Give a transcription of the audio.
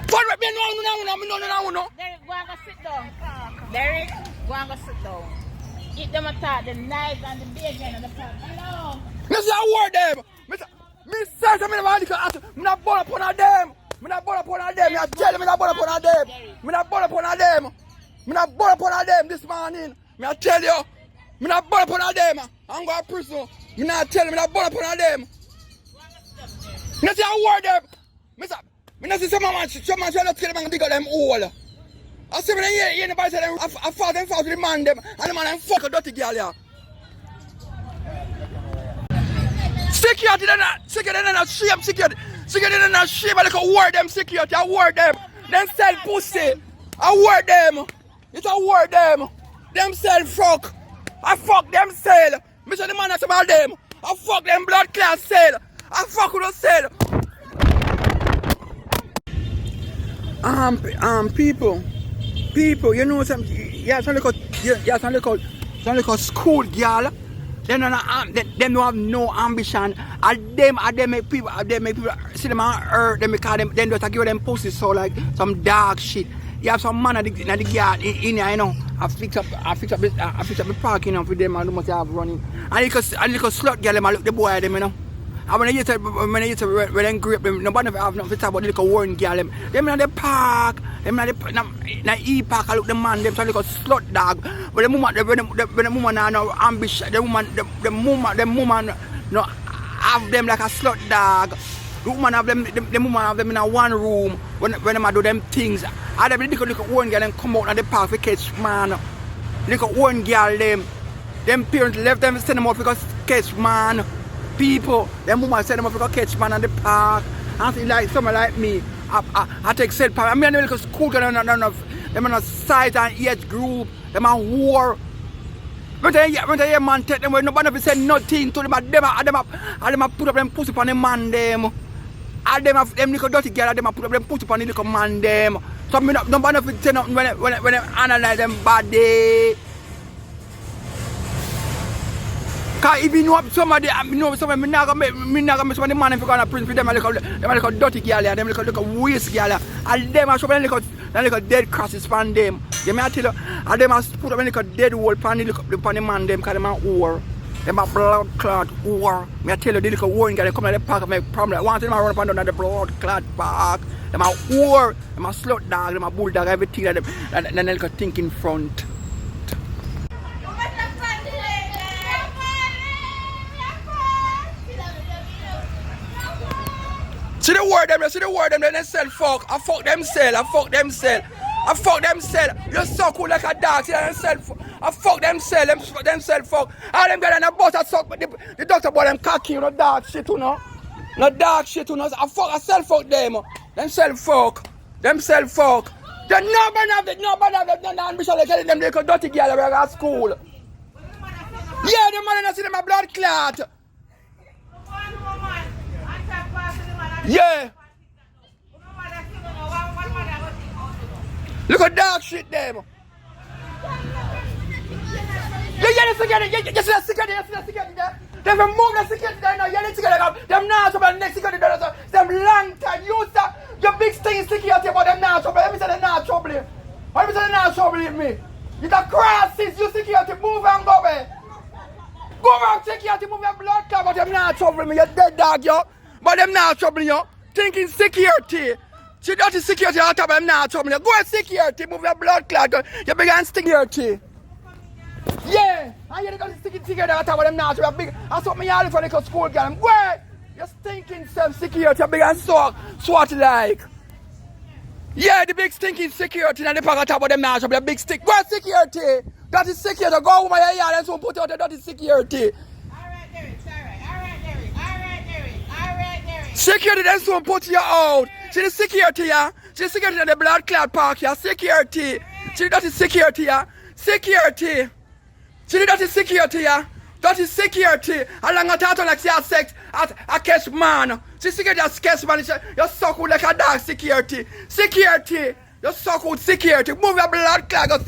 Forward, me no. Derrick, go and go sit down. Derrick, go and go sit down. Eat them attack, the knife and the bacon and the pot. Hello. Me say I word them. Me say me never answer. Me not born upon them. Me not born upon them. I tell you me not born upon them. Me not born upon them. Me not born upon them this morning. Me I tell you. Me not born upon them. I'm going to prison. Me not tell you me not born upon them. Me say I word them. Me not say some man try to kill them and dig out them hole. I say me hear anybody say them I fought with the man them and the man them fuck a dirty girl here. Security then not shame security. Security then not shame like a word them security. I word them. Them sell pussy. I word them. It's a word them. Them sell fuck. I fuck them sell. Me say the man that's about them. I fuck them blood class sell. I fuck with the sell. People, you know some, yeah, some little school girl. They don't have no ambition. And them make people see them and hurt them because them just give them pussy so like some dark shit. You have some man at the girl in here, you know. I fix up the parking for them and they must have running. And you can slut girl them and look the boy at them, you know. And when they used to when they grape them, nobody have nothing to talk about the little warren girl them. Them in the park, them in the E-park, I look the man, them some little slut dog. But the woman have no ambition, the woman no have them like a slut dog. The woman have them in a one room when them do them things. And them little warren girl them come out in the park for catch man. Little warren girl them parents left them send them out because catch man. People, them woman send them up to catch man in the park. I think like someone like me, I take said part. I mean, them little school girl, them on a side and age group, them a war. When they hear man take them, when nobody say nothing to them, them put up them pussy upon the man them. And them little dirty girl, them put up them pussy upon the little man them. So nobody say nothing when they analyze them body. Cause if you know somebody, me not gonna make somebody man if you gonna prison for them little dirty girl, them little waste girl, and them a show them little dead crosses from them. They may tell you, and them a put up little dead hole pan the man them, cause them a whore, them a blood clot whore. Me tell you, the little whore girl come to the park and make problem. Once them a run up and down the blood clot park, them a whore, them a slut dog, them a bulldog, everything that them little think in front. See the word them, they sell fuck. I fuck them sell. You suck cool like a dog, see them sell fuck. I fuck them sell, them sell fuck. All them girls in the bus I suck, but the doctor boy them cocky, you know, dark shit, you know. No dark shit, you know. I sell fuck them. Them sell fuck. They nobody have the ambition like them little dirty girl that at school. Yeah, the man I see them a blood clot. Yeah. Look at dog shit them. Yeah, the security there. They remove the security there now. Yeah, the security there. Them now trouble the next security there. Them long time. You sir, your big thing security about them now trouble. Let me say them now trouble. Let me say them now trouble with me. You the crosses, you security move and go away. Go back security move your blood clot, but them now trouble me. You dead dog yo. But them now trouble you. Thinking security. See that is security on top of them now trouble you. Go and security, move your blood clot. You begin security. Yeah. And you got security on top of them now trouble. Big. I saw me all for the school girl. Wait. You're stinking self security. You begin swat like. Yeah, the big stinking security and the pack on top of them now trouble. The big stick. Go and security. That is security. Go over your yard and so put out that is security. Security then soon put you out. See the security here. See the security in the blood clot park here. Security. See that is security here. Security. See that is security here. That is security. Along a tattoo like you have sex at a catch man. See security as catch man. You suck out like a dog security. Security. You suck out security. Move your blood clot.